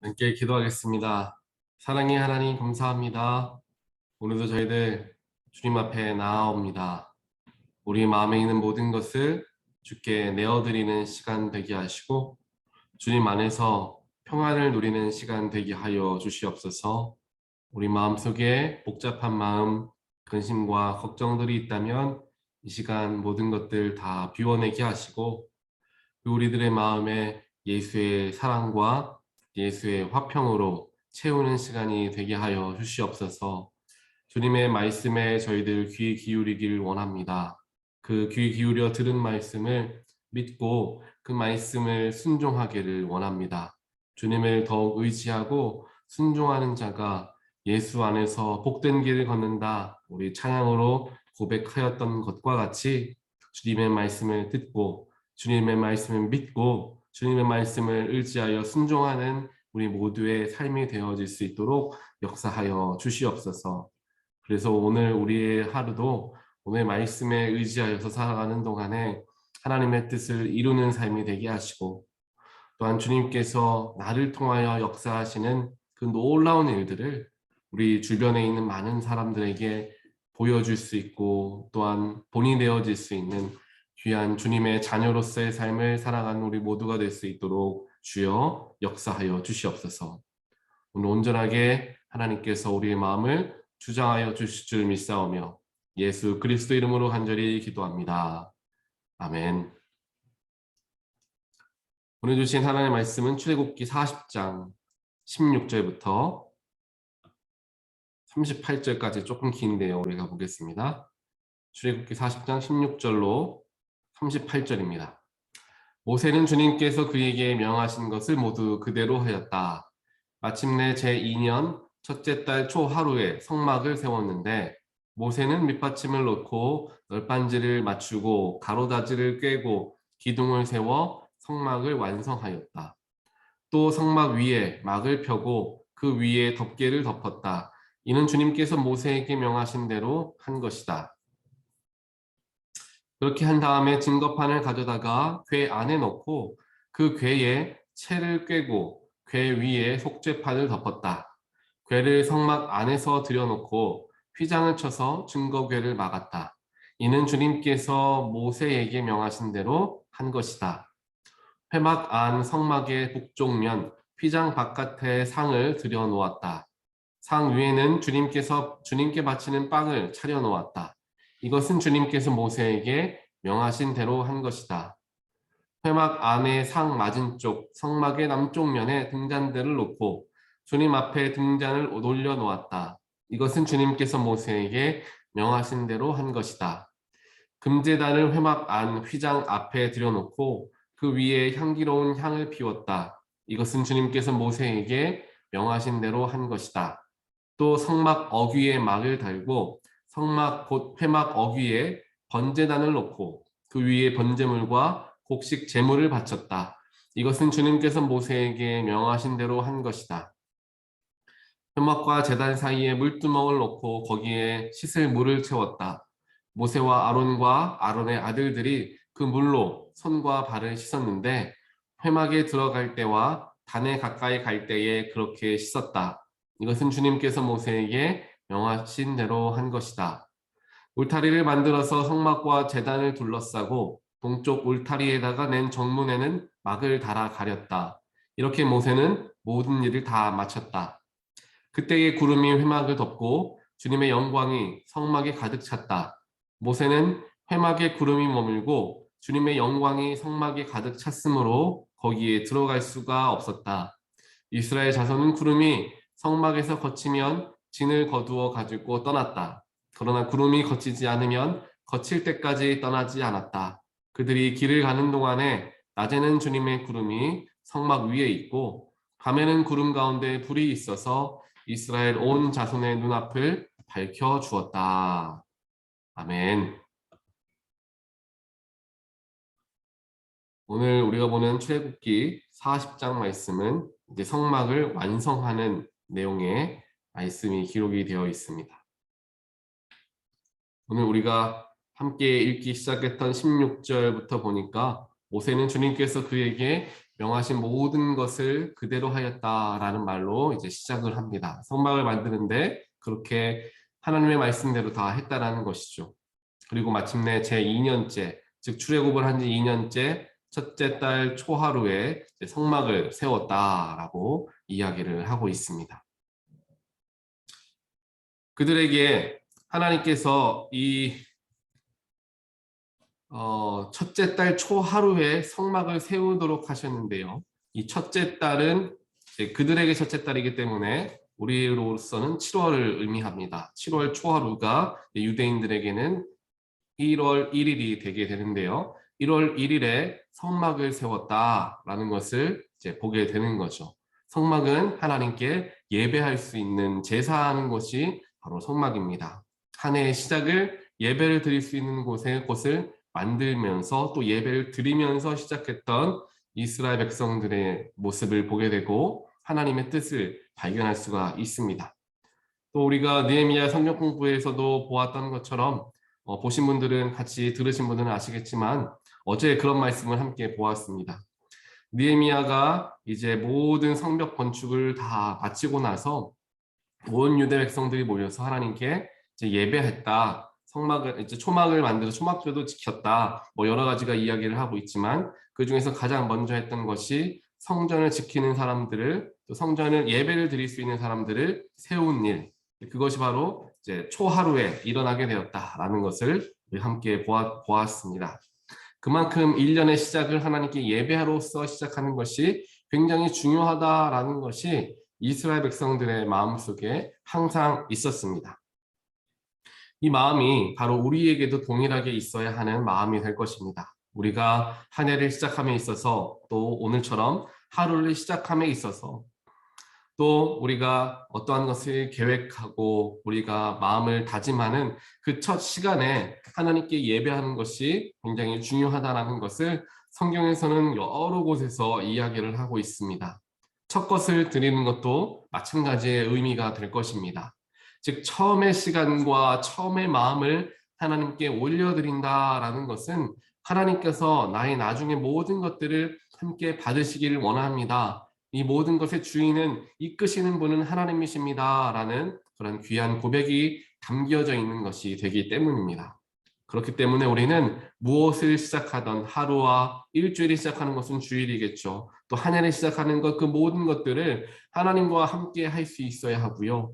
함께 기도하겠습니다. 사랑의 하나님 감사합니다. 오늘도 저희들 주님 앞에 나아옵니다. 우리 마음에 있는 모든 것을 주께 내어드리는 시간 되게 하시고 주님 안에서 평안을 누리는 시간 되게 하여 주시옵소서. 우리 마음속에 복잡한 마음, 근심과 걱정들이 있다면 이 시간 모든 것들 다 비워내게 하시고 우리들의 마음에 예수의 사랑과 예수의 화평으로 채우는 시간이 되게 하여 주시옵소서. 주님의 말씀에 저희들 귀 기울이길 원합니다. 그 귀 기울여 들은 말씀을 믿고 그 말씀을 순종하기를 원합니다. 주님을 더욱 의지하고 순종하는 자가 예수 안에서 복된 길을 걷는다. 우리 찬양으로 고백하였던 것과 같이 주님의 말씀을 듣고 주님의 말씀을 믿고 주님의 말씀을 의지하여 순종하는 우리 모두의 삶이 되어질 수 있도록 역사하여 주시옵소서. 그래서 오늘 우리의 하루도 오늘 말씀에 의지하여서 살아가는 동안에 하나님의 뜻을 이루는 삶이 되게 하시고 또한 주님께서 나를 통하여 역사하시는 그 놀라운 일들을 우리 주변에 있는 많은 사람들에게 보여줄 수 있고 또한 본이 되어질 수 있는 귀한 주님의 자녀로서의 삶을 살아가는 우리 모두가 될 수 있도록 주여 역사하여 주시옵소서. 오늘 온전하게 하나님께서 우리의 마음을 주장하여 주실 줄 믿사오며 예수 그리스도 이름으로 간절히 기도합니다. 아멘. 오늘 주신 하나님의 말씀은 출애굽기 40장 16절부터 38절까지 조금 긴데요. 우리가 보겠습니다. 출애굽기 40장 16절로 38절입니다. 모세는 주님께서 그에게 명하신 것을 모두 그대로 하였다. 마침내 제2년 첫째 달 초하루에 성막을 세웠는데 모세는 밑받침을 놓고 널빤지를 맞추고 가로다지를 꿰고 기둥을 세워 성막을 완성하였다. 또 성막 위에 막을 펴고 그 위에 덮개를 덮었다. 이는 주님께서 모세에게 명하신 대로 한 것이다. 그렇게 한 다음에 증거판을 가져다가 궤 안에 넣고 그 궤에 채를 꿰고 궤 위에 속죄판을 덮었다. 궤를 성막 안에서 들여놓고 휘장을 쳐서 증거궤를 막았다. 이는 주님께서 모세에게 명하신 대로 한 것이다. 회막 안 성막의 북쪽면 휘장 바깥에 상을 들여놓았다. 상 위에는 주님께 바치는 빵을 차려놓았다. 이것은 주님께서 모세에게 명하신 대로 한 것이다. 회막 안의 상 맞은쪽 성막의 남쪽 면에 등잔대를 놓고 주님 앞에 등잔을 올려놓았다. 이것은 주님께서 모세에게 명하신 대로 한 것이다. 금제단을 회막 안 휘장 앞에 들여놓고 그 위에 향기로운 향을 피웠다. 이것은 주님께서 모세에게 명하신 대로 한 것이다. 또 성막 어귀에 막을 달고 성막 곧 회막 어귀에 번제단을 놓고 그 위에 번제물과 곡식 제물을 바쳤다. 이것은 주님께서 모세에게 명하신 대로 한 것이다. 회막과 제단 사이에 물두멍을 놓고 거기에 씻을 물을 채웠다. 모세와 아론과 아론의 아들들이 그 물로 손과 발을 씻었는데 회막에 들어갈 때와 단에 가까이 갈 때에 그렇게 씻었다. 이것은 주님께서 모세에게 명하신 대로 한 것이다. 울타리를 만들어서 성막과 제단을 둘러싸고 동쪽 울타리에다가 낸 정문에는 막을 달아 가렸다. 이렇게 모세는 모든 일을 다 마쳤다. 그때의 구름이 회막을 덮고 주님의 영광이 성막에 가득 찼다. 모세는 회막에 구름이 머물고 주님의 영광이 성막에 가득 찼으므로 거기에 들어갈 수가 없었다. 이스라엘 자손은 구름이 성막에서 거치면 진을 거두어 가지고 떠났다. 그러나 구름이 거치지 않으면 거칠 때까지 떠나지 않았다. 그들이 길을 가는 동안에 낮에는 주님의 구름이 성막 위에 있고 밤에는 구름 가운데 불이 있어서 이스라엘 온 자손의 눈앞을 밝혀 주었다. 아멘. 오늘 우리가 보는 출애굽기 40장 말씀은 이제 성막을 완성하는 내용의 말씀이 기록이 되어 있습니다. 오늘 우리가 함께 읽기 시작했던 16절부터 보니까 모세는 주님께서 그에게 명하신 모든 것을 그대로 하였다라는 말로 이제 시작을 합니다. 성막을 만드는데 그렇게 하나님의 말씀대로 다 했다라는 것이죠. 그리고 마침내 제 2년째, 즉 출애굽을 한 지 2년째 첫째 달 초하루에 성막을 세웠다라고 이야기를 하고 있습니다. 그들에게 하나님께서 이 첫째 달 초하루에 성막을 세우도록 하셨는데요. 이 첫째 달은 그들에게 첫째 달이기 때문에 우리로서는 7월을 의미합니다. 7월 초하루가 유대인들에게는 1월 1일이 되게 되는데요. 1월 1일에 성막을 세웠다라는 것을 이제 보게 되는 거죠. 성막은 하나님께 예배할 수 있는 제사하는 것이 바로 성막입니다. 한 해의 시작을 예배를 드릴 수 있는 곳을 만들면서 또 예배를 드리면서 시작했던 이스라엘 백성들의 모습을 보게 되고 하나님의 뜻을 발견할 수가 있습니다. 또 우리가 느헤미야 성경 공부에서도 보았던 것처럼 보신 분들은 같이 들으신 분들은 아시겠지만 어제 그런 말씀을 함께 보았습니다. 느헤미야가 이제 모든 성벽 건축을 다 마치고 나서 온 유대 백성들이 모여서 하나님께 이제 예배했다. 성막을 이제 초막을 만들어 초막절도 지켰다. 뭐 여러 가지가 이야기를 하고 있지만 그 중에서 가장 먼저 했던 것이 성전을 지키는 사람들을 또 성전을 예배를 드릴 수 있는 사람들을 세운 일. 그것이 바로 이제 초하루에 일어나게 되었다라는 것을 함께 보았습니다. 그만큼 1년의 시작을 하나님께 예배로서 시작하는 것이 굉장히 중요하다라는 것이 이스라엘 백성들의 마음속에 항상 있었습니다. 이 마음이 바로 우리에게도 동일하게 있어야 하는 마음이 될 것입니다. 우리가 한 해를 시작함에 있어서 또 오늘처럼 하루를 시작함에 있어서 또 우리가 어떠한 것을 계획하고 우리가 마음을 다짐하는 그 첫 시간에 하나님께 예배하는 것이 굉장히 중요하다는 것을 성경에서는 여러 곳에서 이야기를 하고 있습니다. 첫 것을 드리는 것도 마찬가지의 의미가 될 것입니다. 즉 처음의 시간과 처음의 마음을 하나님께 올려드린다라는 것은 하나님께서 나의 나중에 모든 것들을 함께 받으시기를 원합니다. 이 모든 것의 주인은 이끄시는 분은 하나님이십니다. 라는 그런 귀한 고백이 담겨져 있는 것이 되기 때문입니다. 그렇기 때문에 우리는 무엇을 시작하던 하루와 일주일이 시작하는 것은 주일이겠죠. 또 한 해를 시작하는 것, 그 모든 것들을 하나님과 함께 할 수 있어야 하고요.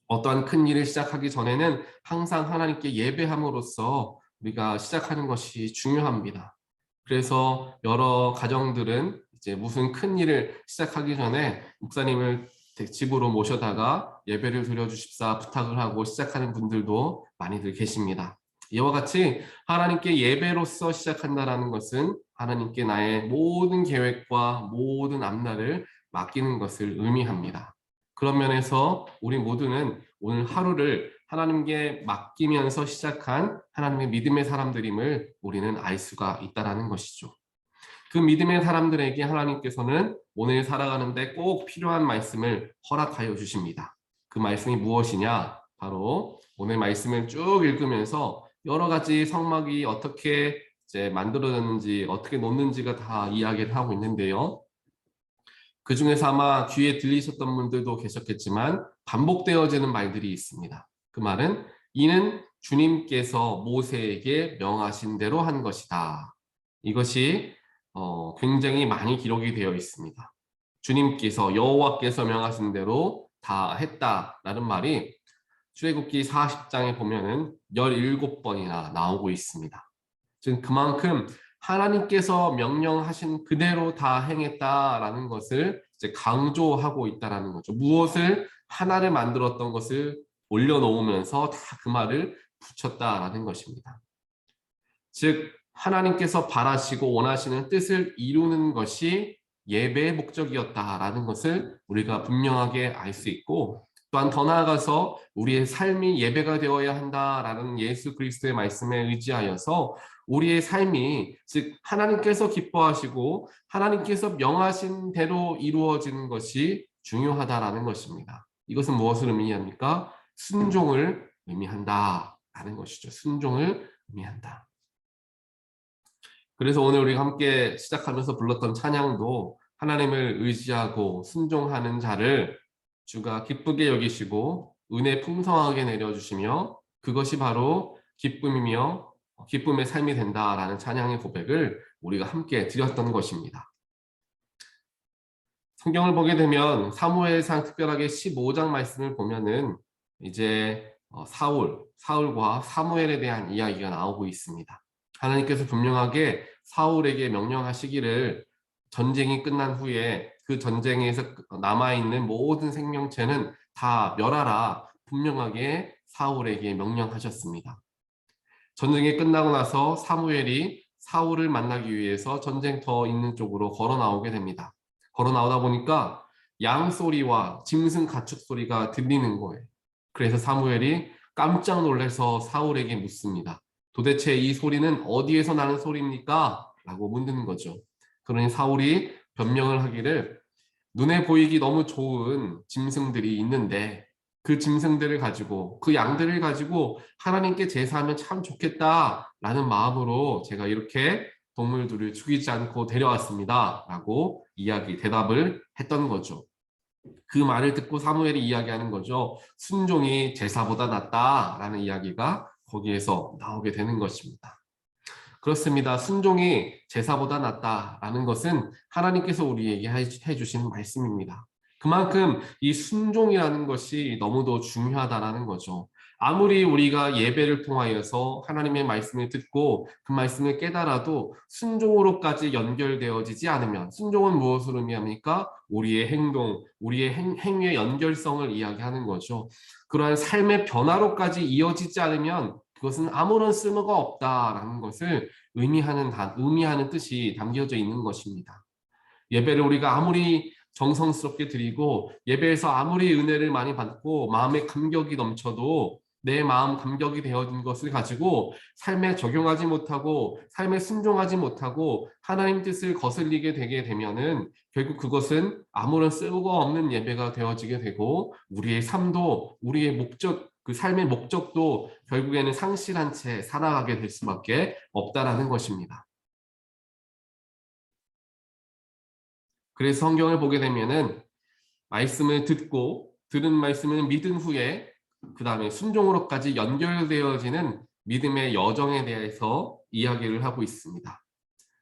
어떠한 큰 일을 시작하기 전에는 항상 하나님께 예배함으로써 우리가 시작하는 것이 중요합니다. 그래서 여러 가정들은 이제 무슨 큰 일을 시작하기 전에 목사님을 집으로 모셔다가 예배를 드려주십사 부탁을 하고 시작하는 분들도 많이들 계십니다. 이와 같이 하나님께 예배로서 시작한다는 것은 하나님께 나의 모든 계획과 모든 앞날을 맡기는 것을 의미합니다. 그런 면에서 우리 모두는 오늘 하루를 하나님께 맡기면서 시작한 하나님의 믿음의 사람들임을 우리는 알 수가 있다는 것이죠. 그 믿음의 사람들에게 하나님께서는 오늘 살아가는데 꼭 필요한 말씀을 허락하여 주십니다. 그 말씀이 무엇이냐? 바로 오늘 말씀을 쭉 읽으면서 여러 가지 성막이 어떻게 이제 만들어졌는지 어떻게 놓는지가 다 이야기를 하고 있는데요. 그 중에서 아마 귀에 들리셨던 분들도 계셨겠지만 반복되어지는 말들이 있습니다. 그 말은 이는 주님께서 모세에게 명하신 대로 한 것이다. 이것이 굉장히 많이 기록이 되어 있습니다. 주님께서 여호와께서 명하신 대로 다 했다라는 말이 출애굽기 40장에 보면은 17번이나 나오고 있습니다. 즉 그만큼 하나님께서 명령하신 그대로 다 행했다라는 것을 이제 강조하고 있다라는 거죠. 무엇을 하나를 만들었던 것을 올려놓으면서 다 그 말을 붙였다라는 것입니다. 즉 하나님께서 바라시고 원하시는 뜻을 이루는 것이 예배의 목적이었다라는 것을 우리가 분명하게 알 수 있고 또한 더 나아가서 우리의 삶이 예배가 되어야 한다라는 예수 그리스도의 말씀에 의지하여서 우리의 삶이 즉 하나님께서 기뻐하시고 하나님께서 명하신 대로 이루어지는 것이 중요하다라는 것입니다. 이것은 무엇을 의미합니까? 순종을 의미한다라는 것이죠. 순종을 의미한다. 그래서 오늘 우리가 함께 시작하면서 불렀던 찬양도 하나님을 의지하고 순종하는 자를 주가 기쁘게 여기시고 은혜 풍성하게 내려주시며 그것이 바로 기쁨이며 기쁨의 삶이 된다라는 찬양의 고백을 우리가 함께 드렸던 것입니다. 성경을 보게 되면 사무엘상 특별하게 15장 말씀을 보면은 이제 사울과 사무엘에 대한 이야기가 나오고 있습니다. 하나님께서 분명하게 사울에게 명령하시기를 전쟁이 끝난 후에 그 전쟁에서 남아있는 모든 생명체는 다 멸하라 분명하게 사울에게 명령하셨습니다. 전쟁이 끝나고 나서 사무엘이 사울을 만나기 위해서 전쟁터 있는 쪽으로 걸어 나오게 됩니다. 걸어 나오다 보니까 양 소리와 짐승 가축 소리가 들리는 거예요. 그래서 사무엘이 깜짝 놀라서 사울에게 묻습니다. 도대체 이 소리는 어디에서 나는 소리입니까? 라고 묻는 거죠. 그러니 사울이 변명을 하기를 눈에 보이기 너무 좋은 짐승들이 있는데 그 짐승들을 가지고 그 양들을 가지고 하나님께 제사하면 참 좋겠다라는 마음으로 제가 이렇게 동물들을 죽이지 않고 데려왔습니다 라고 대답을 했던 거죠. 그 말을 듣고 사무엘이 이야기하는 거죠. 순종이 제사보다 낫다라는 이야기가 거기에서 나오게 되는 것입니다. 그렇습니다. 순종이 제사보다 낫다라는 것은 하나님께서 우리에게 해주신 말씀입니다. 그만큼 이 순종이라는 것이 너무도 중요하다라는 거죠. 아무리 우리가 예배를 통하여서 하나님의 말씀을 듣고 그 말씀을 깨달아도 순종으로까지 연결되어지지 않으면 순종은 무엇을 의미합니까? 우리의 행동, 우리의 행위의 연결성을 이야기하는 거죠. 그러한 삶의 변화로까지 이어지지 않으면 그것은 아무런 쓸모가 없다라는 것을 의미하는 뜻이 담겨져 있는 것입니다. 예배를 우리가 아무리 정성스럽게 드리고 예배에서 아무리 은혜를 많이 받고 마음에 감격이 넘쳐도 내 마음 감격이 되어진 것을 가지고 삶에 적용하지 못하고 삶에 순종하지 못하고 하나님 뜻을 거슬리게 되게 되면은 결국 그것은 아무런 쓸모가 없는 예배가 되어지게 되고 우리의 삶도 우리의 그 삶의 목적도 결국에는 상실한 채 살아가게 될 수밖에 없다라는 것입니다. 그래서 성경을 보게 되면은 말씀을 듣고 들은 말씀을 믿은 후에 그 다음에 순종으로까지 연결되어지는 믿음의 여정에 대해서 이야기를 하고 있습니다.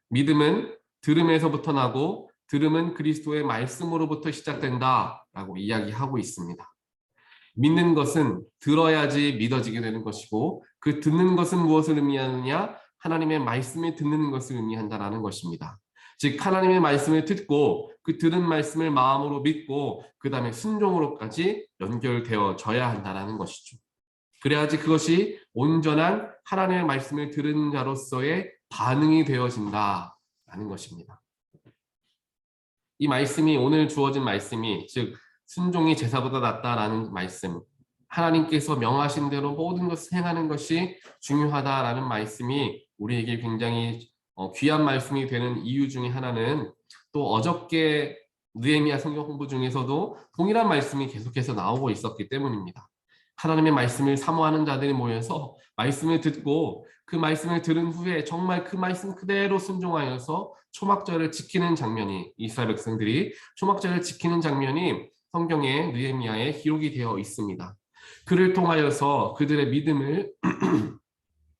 믿음은 들음에서부터 나고 들음은 그리스도의 말씀으로부터 시작된다라고 이야기하고 있습니다. 믿는 것은 들어야지 믿어지게 되는 것이고 그 듣는 것은 무엇을 의미하느냐? 하나님의 말씀을 듣는 것을 의미한다라는 것입니다. 즉 하나님의 말씀을 듣고 그 들은 말씀을 마음으로 믿고 그 다음에 순종으로까지 연결되어져야 한다는 것이죠. 그래야지 그것이 온전한 하나님의 말씀을 들은 자로서의 반응이 되어진다라는 것입니다. 이 말씀이 오늘 주어진 말씀이 즉 순종이 제사보다 낫다라는 말씀, 하나님께서 명하신 대로 모든 것을 행하는 것이 중요하다라는 말씀이 우리에게 굉장히 귀한 말씀이 되는 이유 중에 하나는 또 어저께 느헤미야 성경 공부 중에서도 동일한 말씀이 계속해서 나오고 있었기 때문입니다. 하나님의 말씀을 사모하는 자들이 모여서 말씀을 듣고 그 말씀을 들은 후에 정말 그 말씀 그대로 순종하여서 초막절을 지키는 장면이 이스라엘 백성들이 초막절을 지키는 장면이 성경의 느헤미야에 기록이 되어 있습니다. 그를 통하여서 그들의 믿음을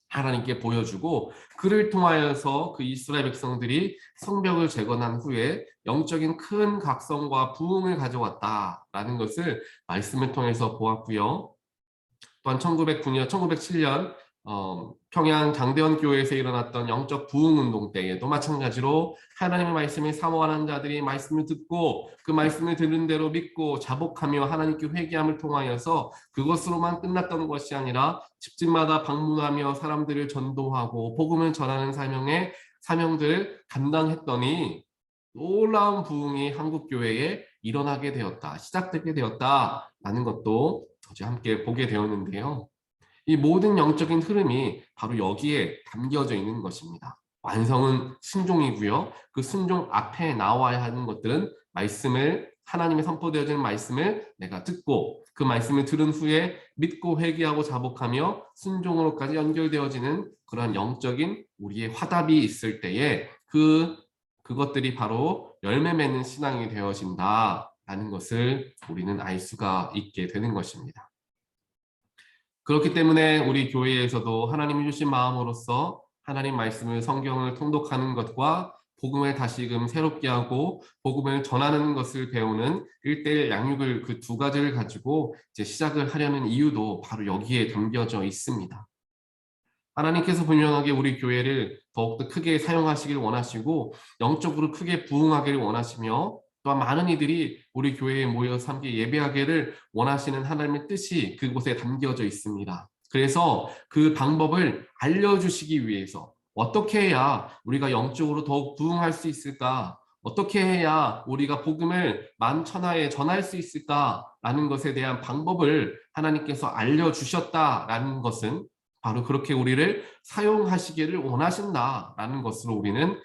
하나님께 보여주고 그를 통하여서 그 이스라엘 백성들이 성벽을 재건한 후에 영적인 큰 각성과 부흥을 가져왔다라는 것을 말씀을 통해서 보았고요. 또한 1907년 평양 장대원 교회에서 일어났던 영적 부흥 운동 때에도 마찬가지로 하나님의 말씀을 사모하는 자들이 말씀을 듣고 그 말씀을 들은 대로 믿고 자복하며 하나님께 회개함을 통하여서 그것으로만 끝났던 것이 아니라 집집마다 방문하며 사람들을 전도하고 복음을 전하는 사명들을 감당했더니 놀라운 부흥이 한국 교회에 일어나게 되었다, 시작되게 되었다라는 것도 어제 함께 보게 되었는데요. 이 모든 영적인 흐름이 바로 여기에 담겨져 있는 것입니다. 완성은 순종이고요. 그 순종 앞에 나와야 하는 것들은 말씀을 하나님의 선포되어지는 말씀을 내가 듣고 그 말씀을 들은 후에 믿고 회개하고 자복하며 순종으로까지 연결되어지는 그런 영적인 우리의 화답이 있을 때에 그것들이 바로 열매 맺는 신앙이 되어진다라는 것을 우리는 알 수가 있게 되는 것입니다. 그렇기 때문에 우리 교회에서도 하나님이 주신 마음으로서 하나님 말씀을 성경을 통독하는 것과 복음을 다시금 새롭게 하고 복음을 전하는 것을 배우는 1:1 양육을 그 두 가지를 가지고 이제 시작을 하려는 이유도 바로 여기에 담겨져 있습니다. 하나님께서 분명하게 우리 교회를 더욱더 크게 사용하시길 원하시고 영적으로 크게 부흥하기를 원하시며 또한 많은 이들이 우리 교회에 모여서 함께 예배하기를 원하시는 하나님의 뜻이 그곳에 담겨져 있습니다. 그래서 그 방법을 알려주시기 위해서 어떻게 해야 우리가 영적으로 더욱 부흥할 수 있을까? 어떻게 해야 우리가 복음을 만천하에 전할 수 있을까라는 것에 대한 방법을 하나님께서 알려주셨다라는 것은 바로 그렇게 우리를 사용하시기를 원하신다라는 것으로 우리는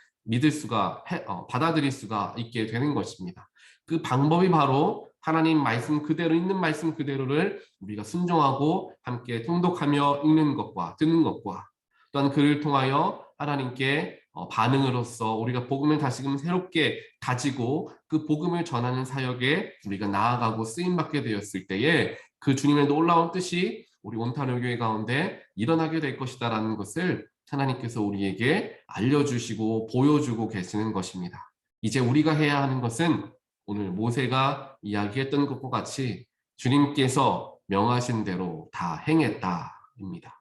받아들일 수가 있게 되는 것입니다. 그 방법이 바로 하나님 말씀 그대로 있는 말씀 그대로를 우리가 순종하고 함께 통독하며 읽는 것과 듣는 것과 또한 그를 통하여 하나님께 반응으로써 우리가 복음을 다시금 새롭게 가지고 그 복음을 전하는 사역에 우리가 나아가고 쓰임받게 되었을 때에 그 주님의 놀라운 뜻이 우리 온타뉴 교회 가운데 일어나게 될 것이다라는 것을 하나님께서 우리에게 알려주시고 보여주고 계시는 것입니다. 이제 우리가 해야 하는 것은 오늘 모세가 이야기했던 것과 같이 주님께서 명하신 대로 다 행했다입니다.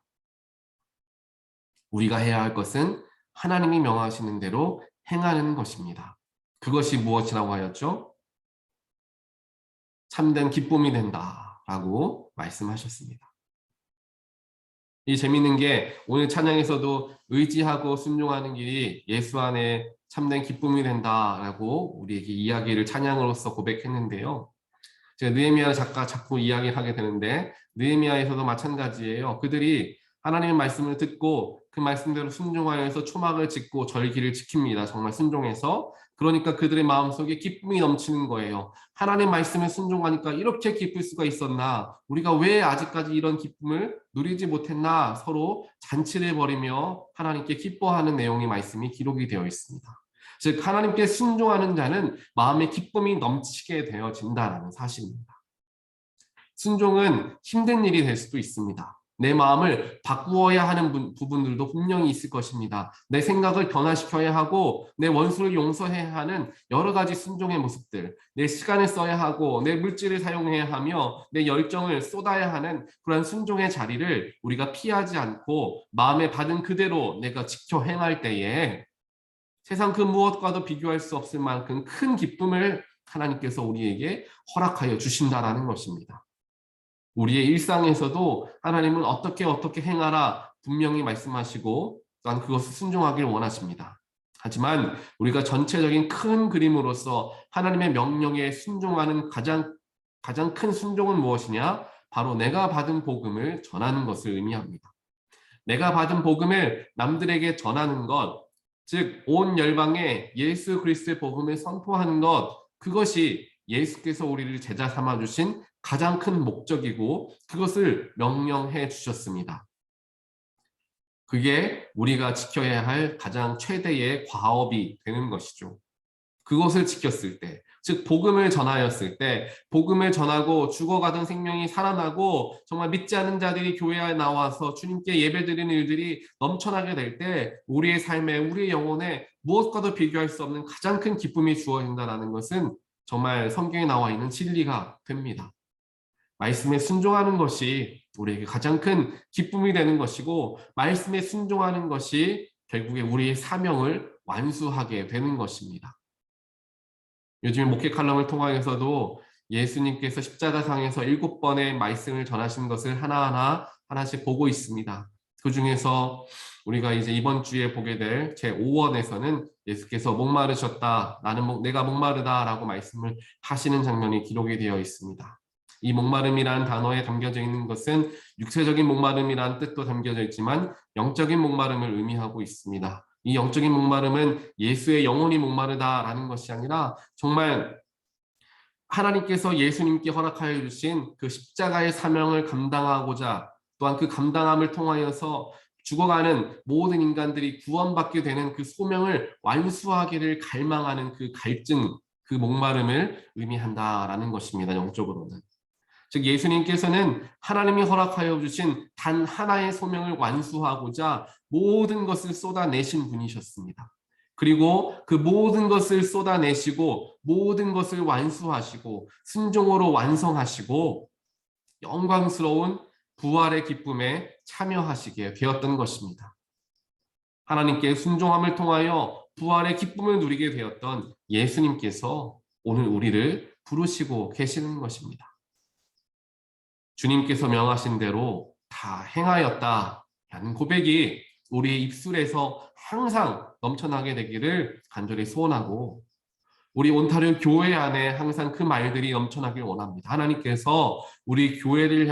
우리가 해야 할 것은 하나님이 명하시는 대로 행하는 것입니다. 그것이 무엇이라고 하였죠? 참된 기쁨이 된다라고 말씀하셨습니다. 이 재밌는 게 오늘 찬양에서도 의지하고 순종하는 길이 예수 안에 참된 기쁨이 된다라고 우리에게 이야기를 찬양으로서 고백했는데요. 제가 느헤미야 작가 자꾸 이야기를 하게 되는데 느헤미야에서도 마찬가지예요. 그들이 하나님의 말씀을 듣고 그 말씀대로 순종하여서 초막을 짓고 절기를 지킵니다. 정말 순종해서. 그러니까 그들의 마음속에 기쁨이 넘치는 거예요. 하나님 말씀에 순종하니까 이렇게 기쁠 수가 있었나? 우리가 왜 아직까지 이런 기쁨을 누리지 못했나? 서로 잔치를 벌이며 하나님께 기뻐하는 내용의 말씀이 기록이 되어 있습니다. 즉 하나님께 순종하는 자는 마음의 기쁨이 넘치게 되어진다는 사실입니다. 순종은 힘든 일이 될 수도 있습니다. 내 마음을 바꾸어야 하는 부분들도 분명히 있을 것입니다. 내 생각을 변화시켜야 하고 내 원수를 용서해야 하는 여러 가지 순종의 모습들, 내 시간을 써야 하고 내 물질을 사용해야 하며 내 열정을 쏟아야 하는 그런 순종의 자리를 우리가 피하지 않고 마음에 받은 그대로 내가 지켜 행할 때에 세상 그 무엇과도 비교할 수 없을 만큼 큰 기쁨을 하나님께서 우리에게 허락하여 주신다라는 것입니다. 우리의 일상에서도 하나님은 어떻게 행하라 분명히 말씀하시고 또한 그것을 순종하길 원하십니다. 하지만 우리가 전체적인 큰 그림으로서 하나님의 명령에 순종하는 가장 큰 순종은 무엇이냐? 바로 내가 받은 복음을 전하는 것을 의미합니다. 내가 받은 복음을 남들에게 전하는 것, 즉 온 열방에 예수 그리스도의 복음을 선포하는 것, 그것이 예수께서 우리를 제자 삼아 주신 가장 큰 목적이고 그것을 명령해 주셨습니다. 그게 우리가 지켜야 할 가장 최대의 과업이 되는 것이죠. 그것을 지켰을 때, 즉 복음을 전하였을 때, 복음을 전하고 죽어가던 생명이 살아나고 정말 믿지 않는 자들이 교회에 나와서 주님께 예배드리는 일들이 넘쳐나게 될 때 우리의 삶에, 우리의 영혼에 무엇과도 비교할 수 없는 가장 큰 기쁨이 주어진다는 것은 정말 성경에 나와 있는 진리가 됩니다. 말씀에 순종하는 것이 우리에게 가장 큰 기쁨이 되는 것이고 말씀에 순종하는 것이 결국에 우리의 사명을 완수하게 되는 것입니다. 요즘 목회 칼럼을 통하여서도 예수님께서 십자가상에서 7번의 말씀을 전하신 것을 하나씩 보고 있습니다. 그 중에서 우리가 이제 이번 주에 보게 될 제5원에서는 예수께서 목마르셨다, 내가 목마르다라고 말씀을 하시는 장면이 기록이 되어 있습니다. 이 목마름이라는 단어에 담겨져 있는 것은 육체적인 목마름이라는 뜻도 담겨져 있지만 영적인 목마름을 의미하고 있습니다. 이 영적인 목마름은 예수의 영혼이 목마르다라는 것이 아니라 정말 하나님께서 예수님께 허락하여 주신 그 십자가의 사명을 감당하고자 또한 그 감당함을 통하여서 죽어가는 모든 인간들이 구원받게 되는 그 소명을 완수하기를 갈망하는 그 갈증, 그 목마름을 의미한다라는 것입니다. 영적으로는. 즉 예수님께서는 하나님이 허락하여 주신 단 하나의 소명을 완수하고자 모든 것을 쏟아내신 분이셨습니다. 그리고 그 모든 것을 쏟아내시고 모든 것을 완수하시고 순종으로 완성하시고 영광스러운 부활의 기쁨에 참여하시게 되었던 것입니다. 하나님께 순종함을 통하여 부활의 기쁨을 누리게 되었던 예수님께서 오늘 우리를 부르시고 계시는 것입니다. 주님께서 명하신 대로 다 행하였다라는 고백이 우리의 입술에서 항상 넘쳐나게 되기를 간절히 소원하고 우리 온타rio 교회 안에 항상 그 말들이 넘쳐나길 원합니다. 하나님께서 우리 교회를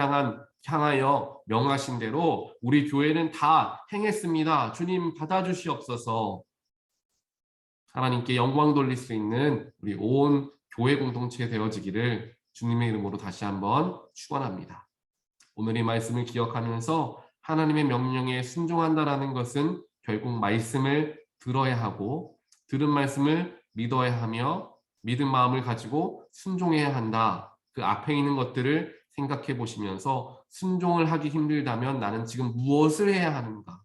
향하여 명하신 대로 우리 교회는 다 행했습니다. 주님 받아주시옵소서. 하나님께 영광 돌릴 수 있는 우리 온 교회 공동체 되어지기를 주님의 이름으로 다시 한번 축원합니다. 오늘 이 말씀을 기억하면서 하나님의 명령에 순종한다라는 것은 결국 말씀을 들어야 하고 들은 말씀을 믿어야 하며 믿은 마음을 가지고 순종해야 한다. 그 앞에 있는 것들을 생각해 보시면서 순종을 하기 힘들다면 나는 지금 무엇을 해야 하는가?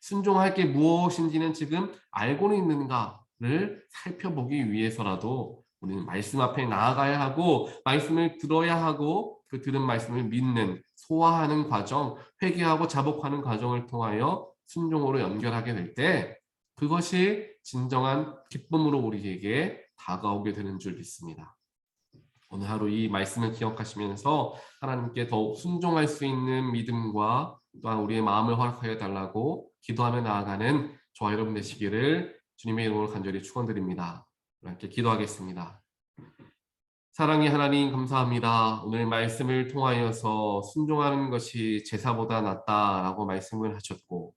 순종할 게 무엇인지는 지금 알고는 있는가를 살펴보기 위해서라도 우리는 말씀 앞에 나아가야 하고 말씀을 들어야 하고 그 들은 말씀을 믿는 소화하는 과정, 회개하고 자복하는 과정을 통하여 순종으로 연결하게 될 때 그것이 진정한 기쁨으로 우리에게 다가오게 되는 줄 믿습니다. 오늘 하루 이 말씀을 기억하시면서 하나님께 더욱 순종할 수 있는 믿음과 또한 우리의 마음을 허락하여 달라고 기도하며 나아가는 저와 여러분 되시기를 주님의 이름으로 간절히 축원드립니다. 함께 기도하겠습니다. 사랑의 하나님 감사합니다. 오늘 말씀을 통하여서 순종하는 것이 제사보다 낫다라고 말씀을 하셨고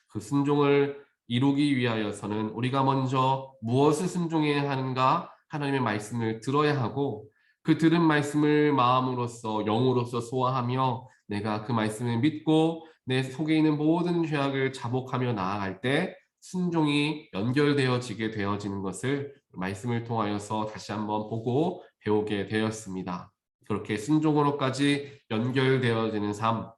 그 순종을 이루기 위하여서는 우리가 먼저 무엇을 순종해야 하는가 하나님의 말씀을 들어야 하고 그 들은 말씀을 마음으로써 영으로써 소화하며 내가 그 말씀을 믿고 내 속에 있는 모든 죄악을 자복하며 나아갈 때 순종이 연결되어지게 되어지는 것을 말씀을 통하여서 다시 한번 보고 배우게 되었습니다. 그렇게 순종으로까지 연결되어지는 삶,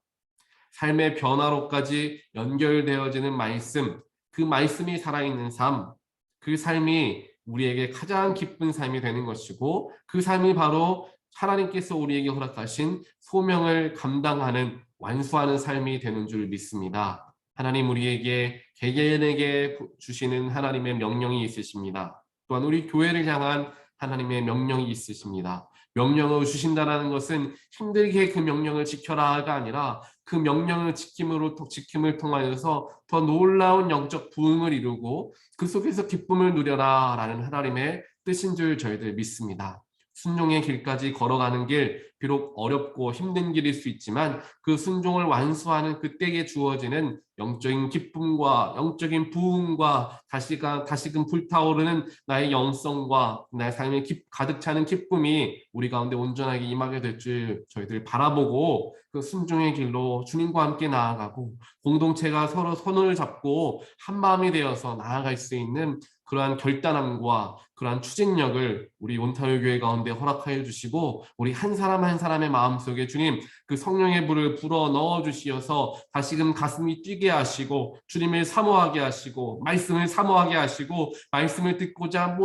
삶의 변화로까지 연결되어지는 말씀, 그 말씀이 살아있는 삶, 그 삶이 우리에게 가장 기쁜 삶이 되는 것이고 그 삶이 바로 하나님께서 우리에게 허락하신 소명을 감당하는 완수하는 삶이 되는 줄 믿습니다. 하나님 우리에게 개개인에게 주시는 하나님의 명령이 있으십니다. 또한 우리 교회를 향한 하나님의 명령이 있으십니다. 명령을 주신다는 것은 힘들게 그 명령을 지켜라가 아니라 그 명령을 지킴을 통하여서 더 놀라운 영적 부흥을 이루고 그 속에서 기쁨을 누려라 라는 하나님의 뜻인 줄 저희들 믿습니다. 순종의 길까지 걸어가는 길 비록 어렵고 힘든 길일 수 있지만 그 순종을 완수하는 그때에 주어지는 영적인 기쁨과 영적인 부흥과 다시금 불타오르는 나의 영성과 나의 삶에 가득 차는 기쁨이 우리 가운데 온전하게 임하게 될 줄 저희들 바라보고 그 순종의 길로 주님과 함께 나아가고 공동체가 서로 손을 잡고 한 마음이 되어서 나아갈 수 있는 그러한 결단함과 그러한 추진력을 우리 온타rio 교회 가운데 허락하여 주시고 우리 한 사람 한 사람의 마음속에 주님 그 성령의 불을 불어 넣어 주시어서 다시금 가슴이 뛰게 하시고 주님을 사모하게 하시고 말씀을 사모하게 하시고 말씀을 듣고자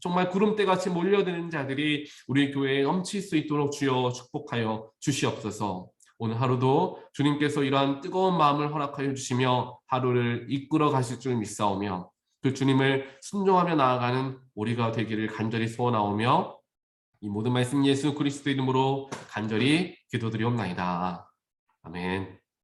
정말 구름대같이 몰려드는 자들이 우리 교회에 넘칠 수 있도록 주여 축복하여 주시옵소서. 오늘 하루도 주님께서 이러한 뜨거운 마음을 허락하여 주시며 하루를 이끌어 가실 줄 믿사오며 그 주님을 순종하며 나아가는 우리가 되기를 간절히 소원하오며 이 모든 말씀 예수 그리스도 이름으로 간절히 기도드리옵나이다. 아멘.